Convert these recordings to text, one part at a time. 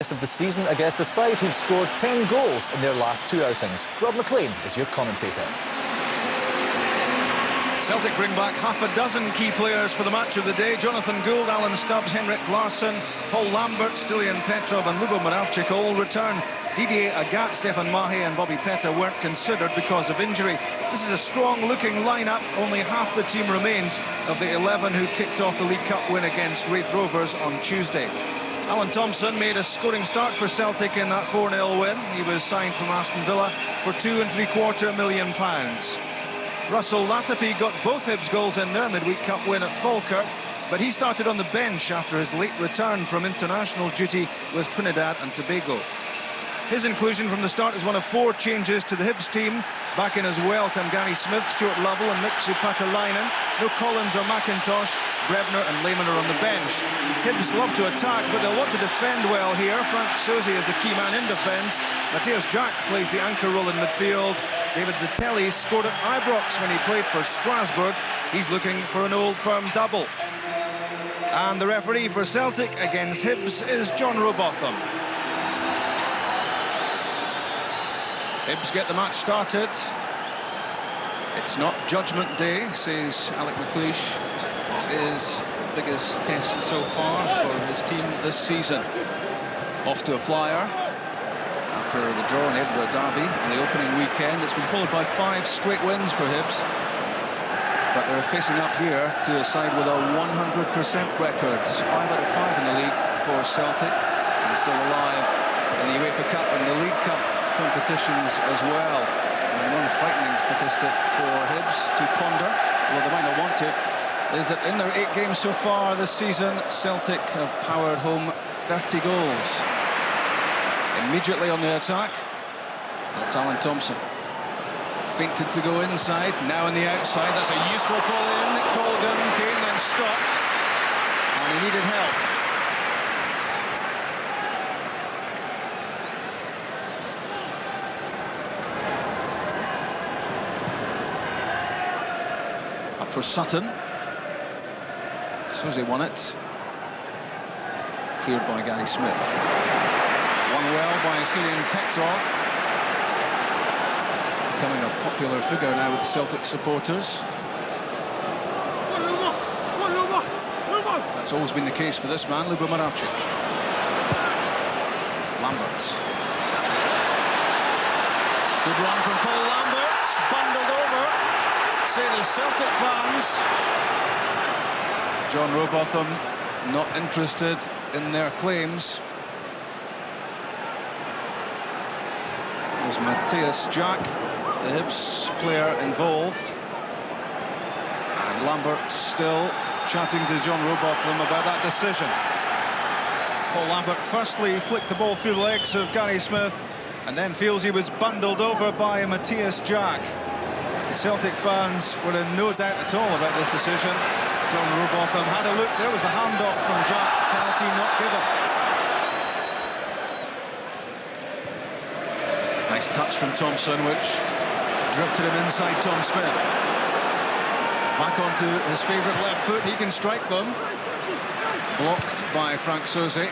Of the season against the side who've scored 10 goals in their last 2 outings. Rob McLean is your commentator. Celtic bring back half a dozen key players for the match of the day. Jonathan Gould, Alan Stubbs, Henrik Larsson, Paul Lambert, Stilian Petrov and Lubo Moravcik all return. Didier Agat, Stefan Mahe and Bobby Petta weren't considered because of injury. This is a strong-looking lineup. Only half the team remains of the 11 who kicked off the League Cup win against Wraith Rovers on Tuesday. Alan Thompson made a scoring start for Celtic in that 4-0 win. He was signed from Aston Villa for £2.75 million. Russell Latapi got both Hibs goals in their midweek cup win at Falkirk, but he started on the bench after his late return from international duty with Trinidad and Tobago. His inclusion from the start is one of 4 changes to the Hibs team. Back in as well come Gary Smith, Stuart Lovell and Mixu Patalainen. No Collins or McIntosh. Brebner and Lehmann are on the bench. Hibs love to attack, but they'll want to defend well here. Frank Sosie is the key man in defence. Matthias Jack plays the anchor role in midfield. David Zatelli scored at Ibrox when he played for Strasbourg. He's looking for an old firm double. And the referee for Celtic against Hibs is John Robotham. Hibs get the match started. It's not judgment day, says Alec McLeish. It is the biggest test so far for his team this season. Off to a flyer after the draw in Edinburgh Derby on the opening weekend. It's been followed by 5 straight wins for Hibs. But they're facing up here to a side with a 100% record. 5 out of 5 in the league for Celtic, and still alive in the UEFA Cup and the League Cup competitions as well. And one frightening statistic for Hibs to ponder, although they might not want to, is that in their 8 games so far this season, Celtic have powered home 30 goals. Immediately on the attack, and it's Alan Thompson. Feinted to go inside, now on the outside. That's a useful pull in. Colgan came and stopped, and he needed help. Up for Sutton. Sosie won it. Cleared by Gary Smith. Won well by Stilian Petrov. Becoming a popular figure now with Celtic supporters. That's always been the case for this man, Lubo Moravcik. Lambert. Good run from Paul Lambert. Bundled over, say the Celtic fans. John Robotham not interested in their claims. There's Matthias Jack, the Hibs player involved, and Lambert still chatting to John Robotham about that decision. Paul Lambert firstly flicked the ball through the legs of Gary Smith and then feels he was bundled over by Matthias Jack. The Celtic fans were in no doubt at all about this decision. John Robotham had a look. There was the handoff from Jack. Penalty not given. Nice touch from Thompson, which drifted him inside Tom Smith. Back onto his favourite left foot. He can strike them. Blocked by Frank Sosie.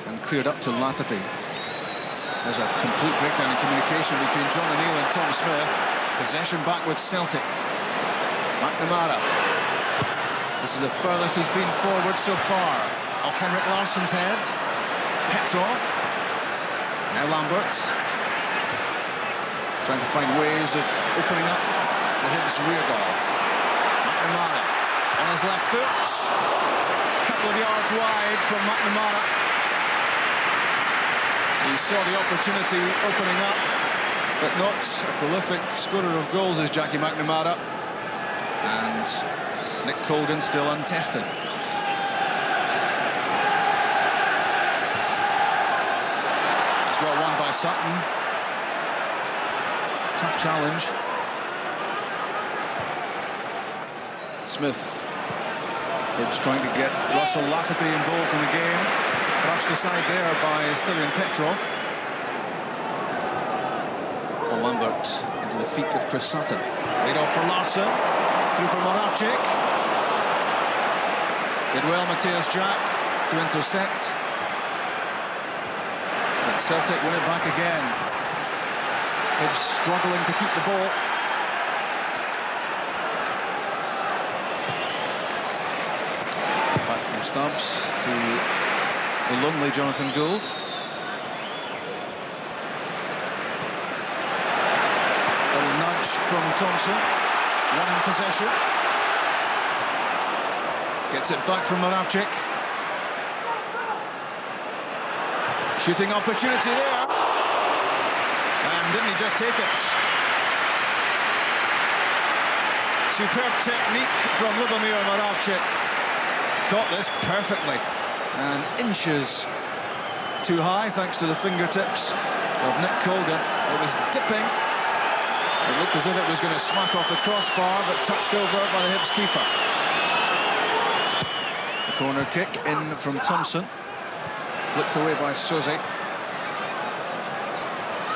And cleared up to Latapi. There's a complete breakdown in communication between John O'Neill and Tom Smith. Possession back with Celtic. McNamara. This is the furthest he's been forward so far. Off Henrik Larsson's head. Petrov. Now Lambert. Trying to find ways of opening up the Hibs rearguard. McNamara on his left foot. A couple of yards wide from McNamara. He saw the opportunity opening up, but not a prolific scorer of goals as Jackie McNamara. And Nick Colgan still untested. It's well won by Sutton. Tough challenge. Smith. Hibs trying to get Russell Latapi involved in the game. Brushed aside there by Stilian Petrov. Paul Lambert into the feet of Chris Sutton. Laid off for Larsson. Through for Moravcik. Did well Matthias Jack to intercept. And Celtic win it back again. Hibs struggling to keep the ball. Back from Stubbs to the lonely Jonathan Gould. Little nudge from Thompson. One in possession. Gets it back from Moravcik. Shooting opportunity there. And didn't he just take it? Superb technique from Lubomir Moravcik. Caught this perfectly. And inches too high thanks to the fingertips of Nick Colgan. It was dipping. It looked as if it was going to smack off the crossbar, but touched over by the Hibs keeper. The corner kick in from Thompson. Flicked away by Suzy.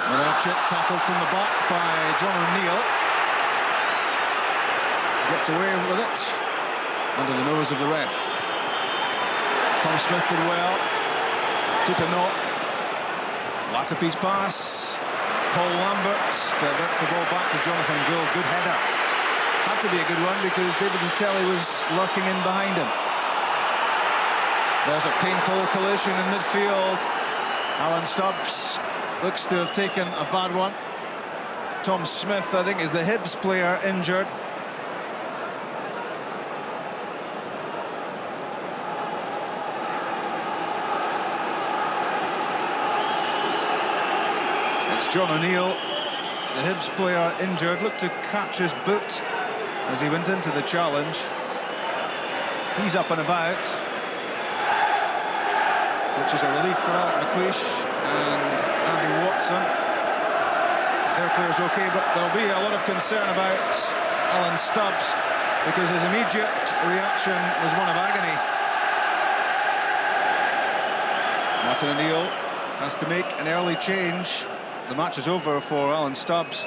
Moravcik tackled from the back by John O'Neill. Gets away with it under the nose of the ref. Tom Smith did well. Took a knock. Latter-piece pass. Paul Lambert diverts the ball back to Jonathan Gould. Good header. Had to be a good one because David Zitelli was lurking in behind him. There's a painful collision in midfield. Alan Stubbs looks to have taken a bad one. Tom Smith, I think, is the Hibs player injured. It's John O'Neill, the Hibs player injured. Looked to catch his boot as he went into the challenge. He's up and about, which is a relief for Alec McLeish and Andy Watson. Their player's okay, but there'll be a lot of concern about Alan Stubbs because his immediate reaction was one of agony. Martin O'Neill has to make an early change. The match is over for Alan Stubbs,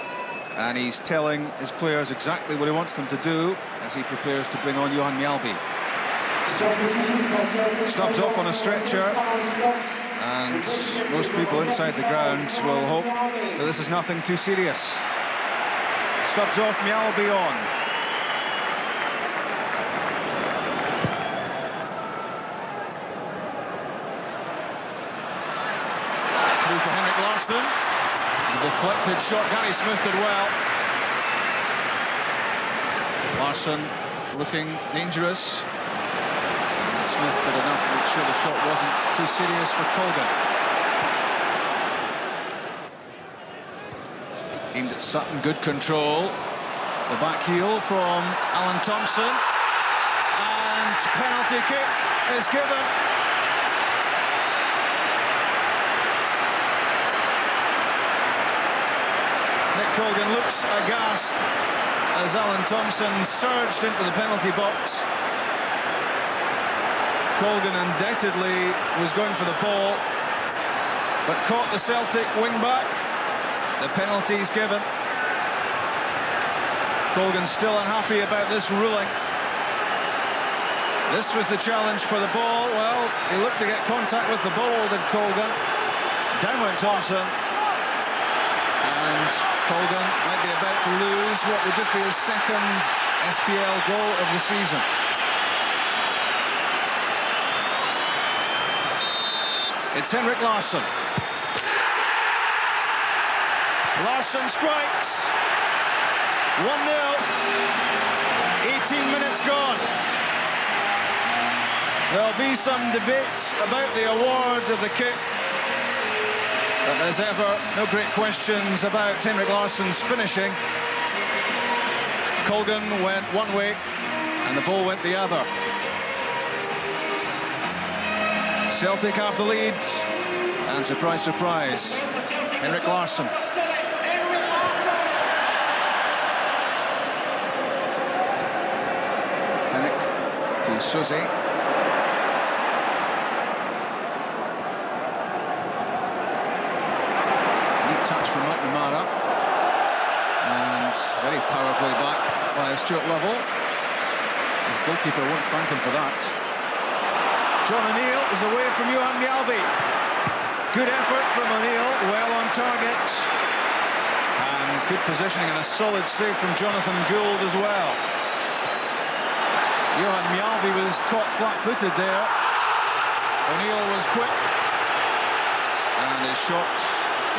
and he's telling his players exactly what he wants them to do as he prepares to bring on Johan Mjalby. Stubbs off on a stretcher, and most people inside the ground will hope that this is nothing too serious. Stubbs off, Mjalby on. It's through for Henrik Larsson. The deflected shot, Gary Smith did well. Larsson looking dangerous. Smith did enough to make sure the shot wasn't too serious for Colgan. Aimed at Sutton, good control. The back heel from Alan Thompson. And penalty kick is given. Nick Colgan looks aghast as Alan Thompson surged into the penalty box. Colgan undoubtedly was going for the ball, but caught the Celtic wing-back. The penalty's given. Colgan's still unhappy about this ruling. This was the challenge for the ball. Well, he looked to get contact with the ball, did Colgan. Down went Thompson. And Colgan might be about to lose what would just be his second SPL goal of the season. It's Henrik Larsson. Larsson strikes. 1-0. 18 minutes gone. There'll be some debate about the award of the kick. But as ever, no great questions about Henrik Larsson's finishing. Colgan went one way and the ball went the other. Celtic have the lead, and surprise, surprise, Henrik Larsson. Fennick to Suzy. Neat touch from McNamara, and very powerfully back by Stuart Lovell. His goalkeeper won't thank him for that. John O'Neill is away from Johan Mjalby. Good effort from O'Neill, well on target. And good positioning and a solid save from Jonathan Gould as well. Johan Mjalby was caught flat-footed there. O'Neill was quick. And his shot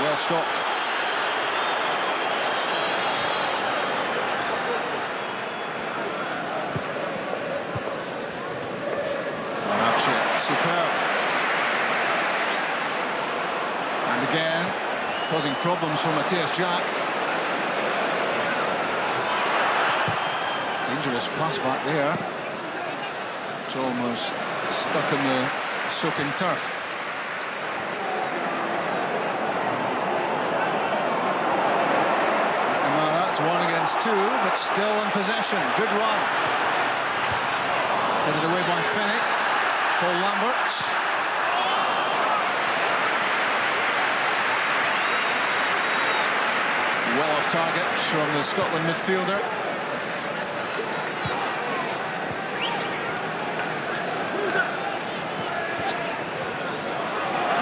well stopped. Superb. And again, causing problems for Matthias Jack. Dangerous pass back there. It's almost stuck in the soaking turf. McNamara, it's 1 against 2, but still in possession. Good run. Headed away by Fenwick. Paul Lambert. Well off target from the Scotland midfielder.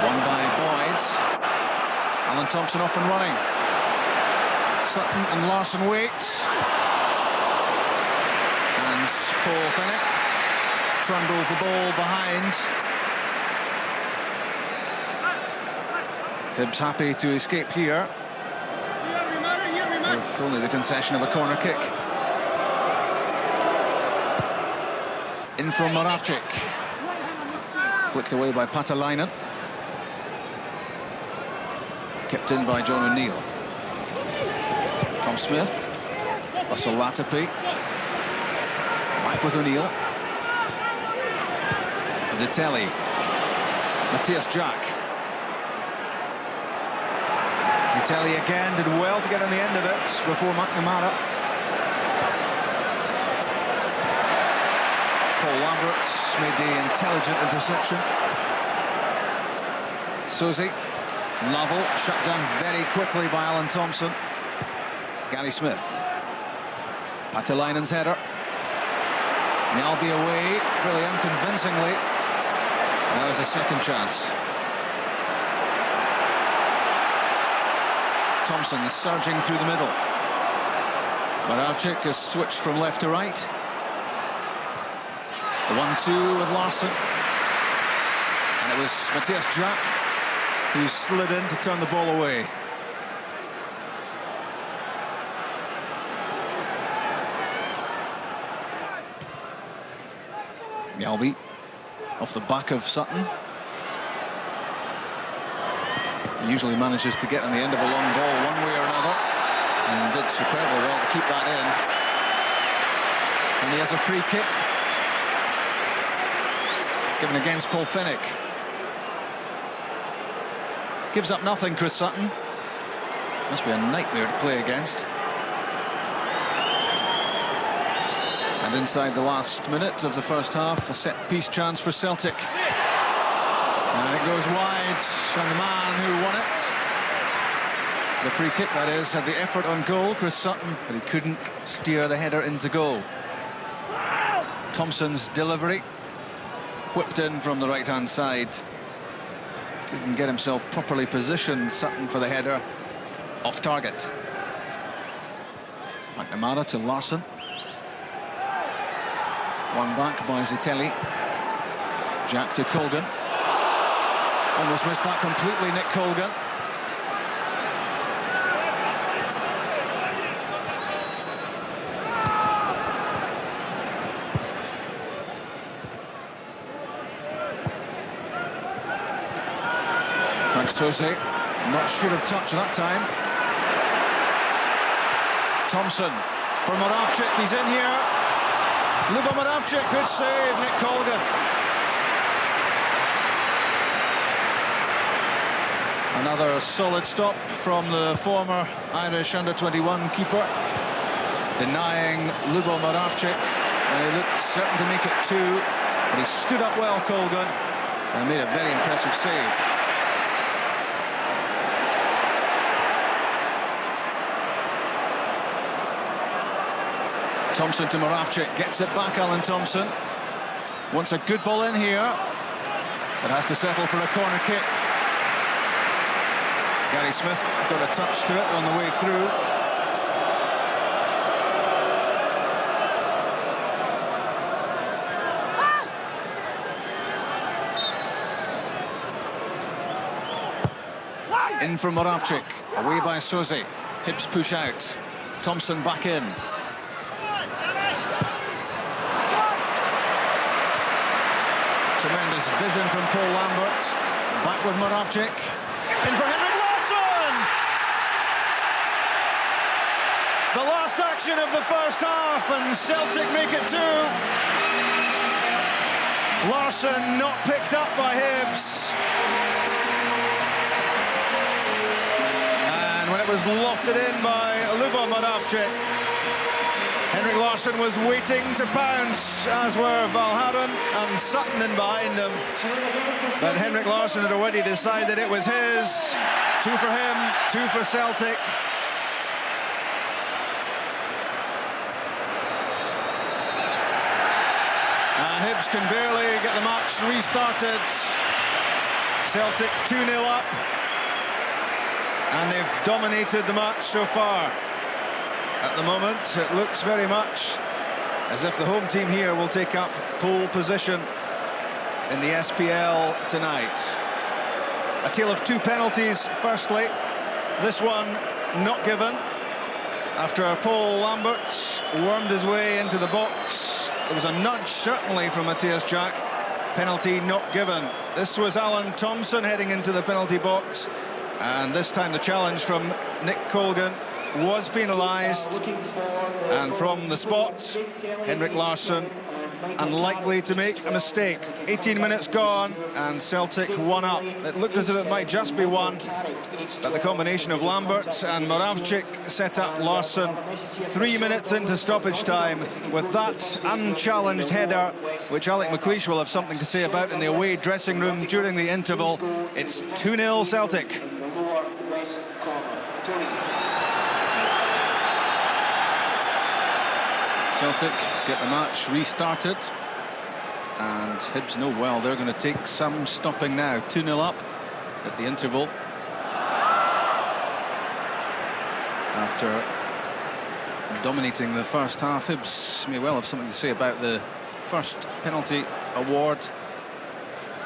Won by Boyds. Alan Thompson off and running. Sutton and Larsson wait. And Paul Fenwick trundles the ball behind. Hibs happy to escape here, with only the concession of a corner kick. In from Moravcik. Flicked away by Patalainen. Kept in by John O'Neill. Tom Smith. Russell Latapi. Back with O'Neill. Zitelli. Matthias Jack. Zitelli again did well to get on the end of it before McNamara. Paul Lambert made the intelligent interception. Suzy. Lovell shut down very quickly by Alan Thompson. Gary Smith. Patalainen's header. Mjalby away, really unconvincingly. Now there's a second chance. Thompson surging through the middle. Moravcik has switched from left to right. The 1-2 with Larsson. And it was Matthias Jack who slid in to turn the ball away. Mjalby off the back of Sutton. He usually manages to get on the end of a long ball one way or another, and did superbly well to keep that in. And he has a free kick given against Paul Fenwick. Gives up nothing, Chris Sutton. Must be a nightmare to play against. And inside the last minute of the first half, a set-piece chance for Celtic. And it goes wide, and the man who won it, the free kick that is, had the effort on goal, Chris Sutton, but he couldn't steer the header into goal. Thompson's delivery, whipped in from the right-hand side. Couldn't get himself properly positioned, Sutton, for the header, off target. McNamara to Larsson. One back by Zitelli. Jack to Colgan. Almost missed that completely, Nick Colgan. Frank Tosi, not should have touched that time. Thompson for Moravcik, he's in here. Luba Moravcik, good save, Nick Colgan. Another solid stop from the former Irish under-21 keeper, denying Luba Moravcik, and he looked certain to make it 2, but he stood up well, Colgan, and made a very impressive save. Thompson to Moravcik, gets it back, Alan Thompson. Wants a good ball in here, but has to settle for a corner kick. Gary Smith got a touch to it on the way through. In from Moravchik, away by Soze. Hibs push out. Thompson back in. Tremendous vision from Paul Lambert. Back with Moravchik. In for Henrik Larsson! The last action of the first half, and Celtic make it 2. Larsson not picked up by Hibs. And when it was lofted in by Lubo Moravchik, Henrik Larsson was waiting to pounce, as were Valhaeren and Sutton in behind him. But Henrik Larsson had already decided it was his. 2 for him, 2 for Celtic. And Hibs can barely get the match restarted. Celtic 2-0 up. And they've dominated the match so far. At the moment, it looks very much as if the home team here will take up pole position in the SPL tonight. A tale of 2 penalties. Firstly, this one not given after Paul Lambert wormed his way into the box. There was a nudge, certainly, from Matthias Jack. Penalty not given. This was Alan Thompson heading into the penalty box, and this time the challenge from Nick Colgan was penalised, and from the spot, Henrik Larsson unlikely to make a mistake. 18 minutes gone, and Celtic 1 up. It looked as if it might just be 1, but the combination of Lambert and Moravchik set up Larsson 3 minutes into stoppage time with that unchallenged header, which Alec McLeish will have something to say about in the away dressing room during the interval. It's 2-0 Celtic. Celtic get the match restarted, and Hibs know well they're going to take some stopping now. 2-0 up at the interval after dominating the first half. Hibs may well have something to say about the first penalty award.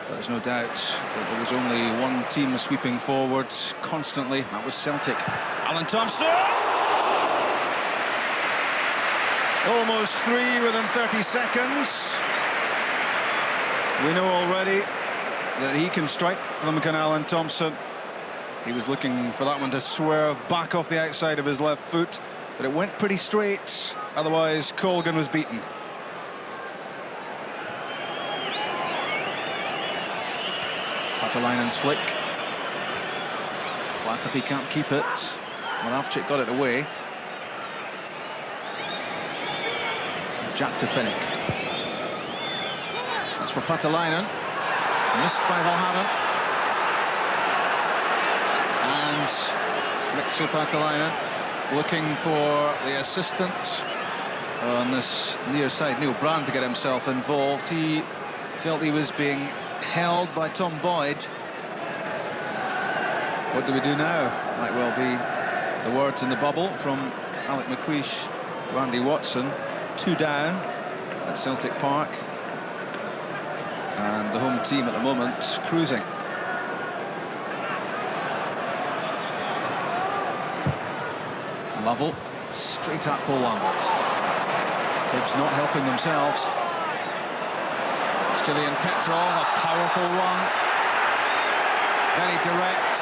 There's no doubt that there was only one team sweeping forward constantly. That was Celtic. Alan Thompson! Almost 3 within 30 seconds. We know already that he can strike them, can Alan Thompson. He was looking for that one to swerve back off the outside of his left foot, but it went pretty straight. Otherwise, Colgan was beaten. Patalainen's flick. Latapi can't keep it. Moravchik got it away. Jack to Finnick. That's for Patalainen. Missed by Valhaeren. And Mixel Patalainen looking for the assistant on this near side, Neil Brand, to get himself involved. He felt he was being held by Tom Boyd. What do we do now? Might well be the words in the bubble from Alec McLeish, Randy Watson. 2 down at Celtic Park, and the home team at the moment cruising. Lovell straight at Paul Lambert. Hibs not helping themselves. Stilian Petrov, a powerful run, very direct.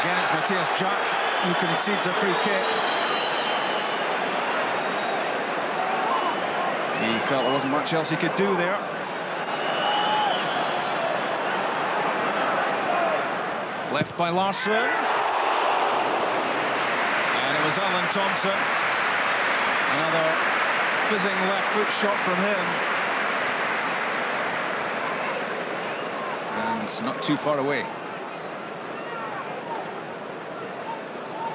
Again, it's Matthias Jack who concedes a free kick. He felt there wasn't much else he could do there. Left by Larsson. And it was Alan Thompson. Another fizzing left foot shot from him. And not too far away.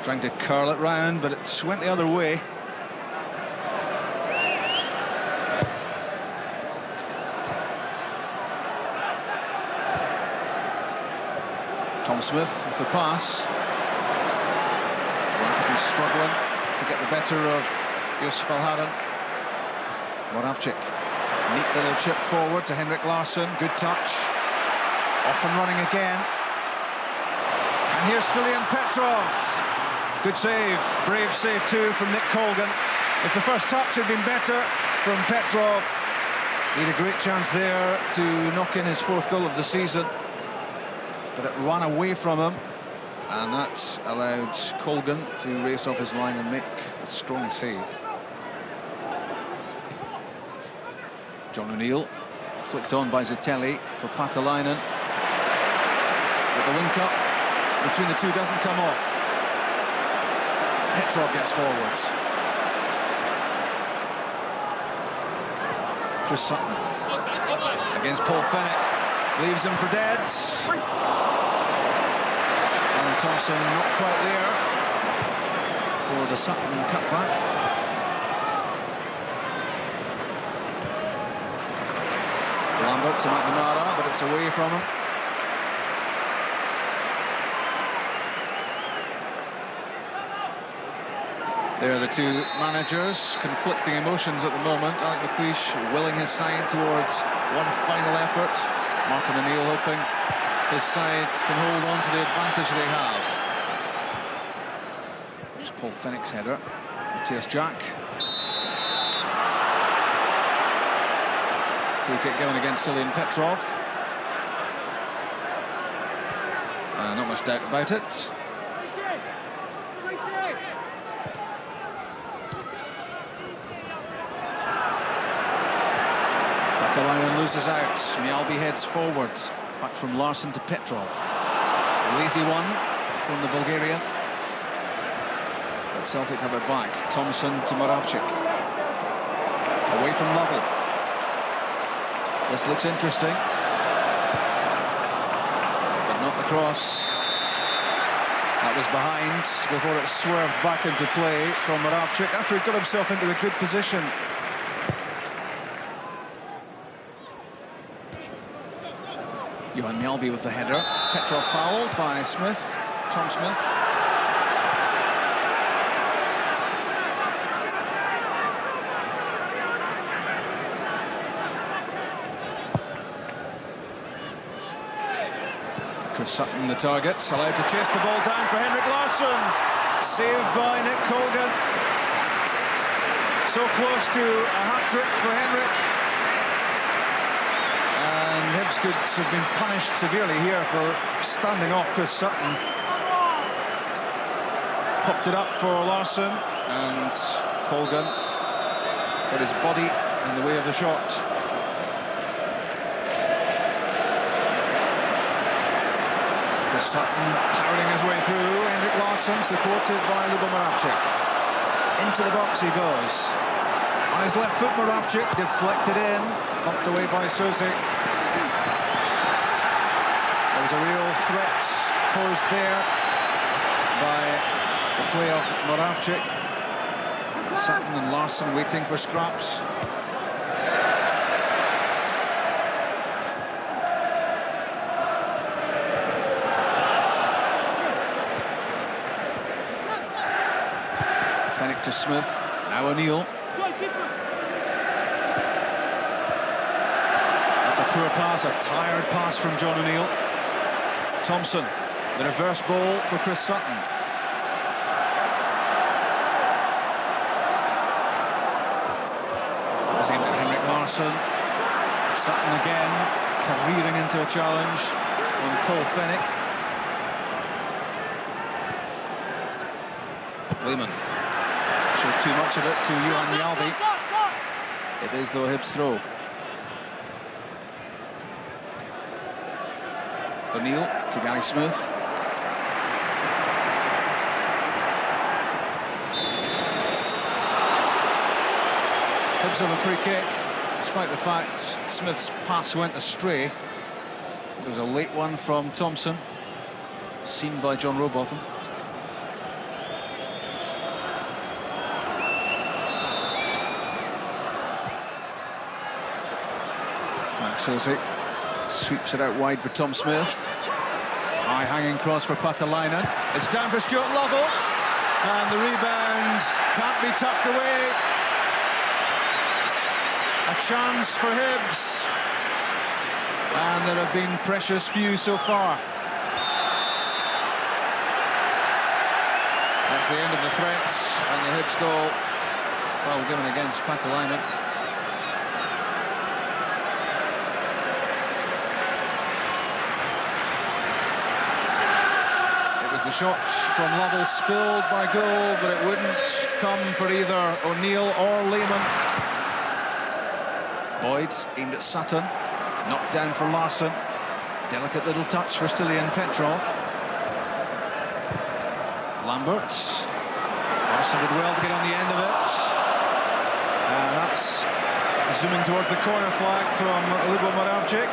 Trying to curl it round, but it went the other way. Tom Smith with the pass. Well, I think he's struggling to get the better of Yusuf Al-Haran. Moravcik, neat little chip forward to Henrik Larsson. Good touch. Off and running again. And here's Stilian Petrov. Good save, brave save too from Nick Colgan. If the first touch had been better from Petrov, he had a great chance there to knock in his 4th goal of the season. But it ran away from him, and that allowed Colgan to race off his line and make a strong save. John O'Neill, flicked on by Zitelli for Patalainen. But the link-up between the two doesn't come off. Petrov gets forwards. Chris Sutton against Paul Fennick, leaves him for dead. Alan Thompson not quite there for the Sutton cutback. Lambert to McNamara, but it's away from him. There are the two managers, conflicting emotions at the moment. Alec McLeish willing his side towards one final effort. Martin O'Neill hoping his side can hold on to the advantage they have. There's Paul Fennick's header. Matthias Jack. Free kick going against Stilian Petrov. Not much doubt about it. Patalainen loses out. Mjällby heads forward. Back from Larsson to Petrov. A lazy one from the Bulgarian. But Celtic have it back. Thompson to Moravcik. Away from Lovell. This looks interesting. But not the cross. That was behind before it swerved back into play from Moravcik after he got himself into a good position. Johan Mjällby with the header. Petrov fouled by Smith. Tom Smith. Chris Sutton the target, allowed to chase the ball down for Henrik Larsson. Saved by Nick Colgan. So close to a hat-trick for Henrik. And Hibs could have been punished severely here for standing off Chris Sutton. Popped it up for Larsson, and Colgan got his body in the way of the shot. Chris Sutton powering his way through. Henrik Larsson supported by Lubo Moravcik. Into the box he goes. On his left foot, Moravcik deflected in, bumped away by Susi. There was a real threat posed there by the play of Moravcik. Sutton and Larsson waiting for scraps. Fennick to Smith, now O'Neill. That's a poor pass, a tired pass from John O'Neill. Thompson, the reverse ball for Chris Sutton. Was aimed at Henrik Larsson. Sutton again, careering into a challenge on Paul Fennick. Lehman showed too much of it to Johan Mjällby. It is though a Hibs throw. O'Neill to Gary Smith. Hibs have a free kick, despite the fact Smith's pass went astray. There was a late one from Thompson, seen by John Robotham. Frank Susi sweeps it out wide for Tom Smith. High-hanging cross for Patalainen. It's down for Stuart Lovell. And the rebound can't be tucked away. A chance for Hibs. And there have been precious few so far. That's the end of the threats, and the Hibs goal, foul given against Patalainen. It was the shot from Lovell spilled by goal, but it wouldn't come for either O'Neill or Lehman. Boyd aimed at Sutton, knocked down for Larsson. Delicate little touch for Stilian Petrov. Lambert. Larsson did well to get on the end of it. And that's zooming towards the corner flag from Lubo Moravcik.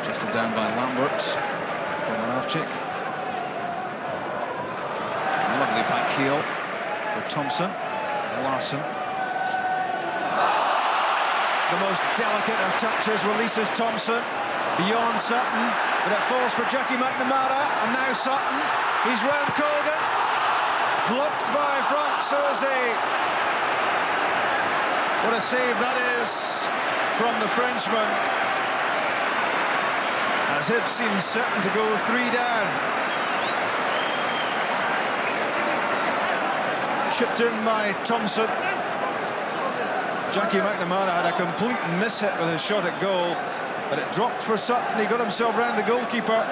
Chested down by Lambert from Moravcik. Lovely back heel for Thompson. Larsson. The most delicate of touches releases Thompson beyond Sutton, but it falls for Jackie McNamara, and now Sutton. He's round Colgan. Blocked by Frank Soze. What a save that is from the Frenchman. As Hibs seems certain to go 3 down. Chipped in by Thompson. Jackie McNamara had a complete mishit with his shot at goal, but it dropped for Sutton. He got himself round the goalkeeper,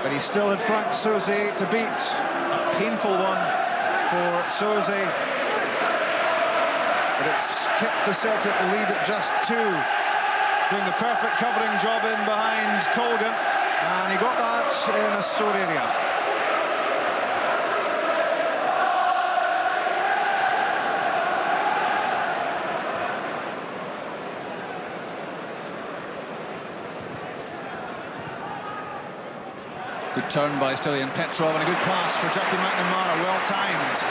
but he still had Frank Soze to beat. A painful one for Soze, but it's kept the Celtic lead at just 2. Doing the perfect covering job in behind Colgan, and he got that in a sore area. Good turn by Stilian Petrov, and a good pass for Jackie McNamara, well timed.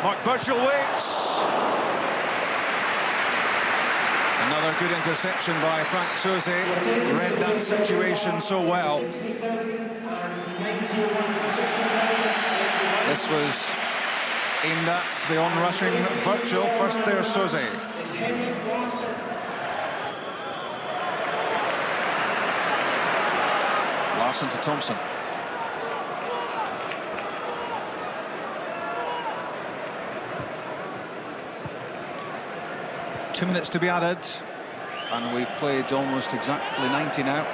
Mark Burchell waits. Another good interception by Frank Soze. Read that situation so well. This was aimed at the on-rushing Burchell. First there, Soze. Larsson to Thompson. Two minutes to be added, and we've played almost exactly 90 now.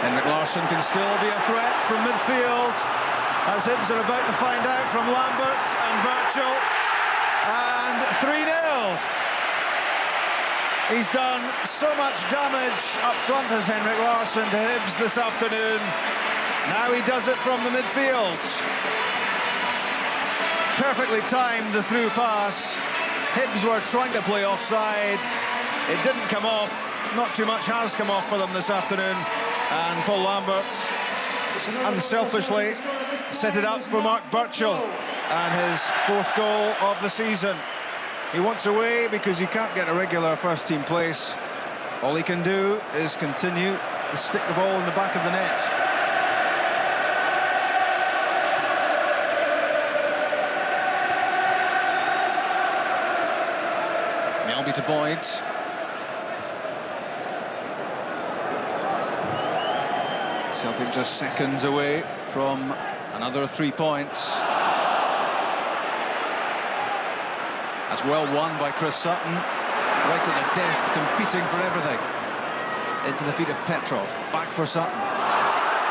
Henrik Larsson can still be a threat from midfield, as Hibs are about to find out from Lambert and Burchell. And 3-0. He's done so much damage up front, as Henrik Larsson, to Hibs this afternoon. Now he does it from the midfield. Perfectly timed the through pass. Hibs were trying to play offside. It didn't come off. Not too much has come off for them this afternoon. And Paul Lambert unselfishly set it up for Mark Burchell, and his 4th goal of the season. He wants away because he can't get a regular first-team place. All he can do is continue to stick the ball in the back of the net. Melby to Boyd. Celtic just seconds away from another 3 points. That's well won by Chris Sutton. Right to the death, competing for everything. Into the feet of Petrov. Back for Sutton.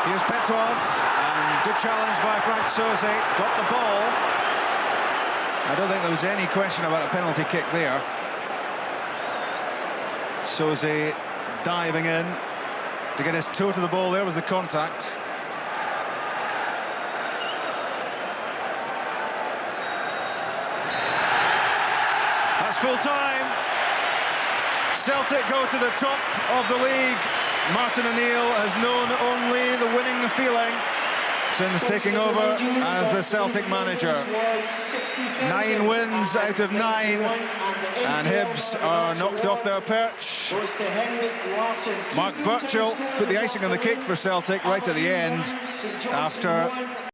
Here's Petrov, and good challenge by Frank Soze. Got the ball. I don't think there was any question about a penalty kick there. Soze diving in to get his toe to the ball. There was the contact. That's full time. Celtic go to the top of the league. Martin O'Neill has known only the winning feeling since taking over as the Celtic manager. 9 wins out of 9, and Hibs are knocked off their perch. Mark Burchill put the icing on the cake for Celtic right at the end after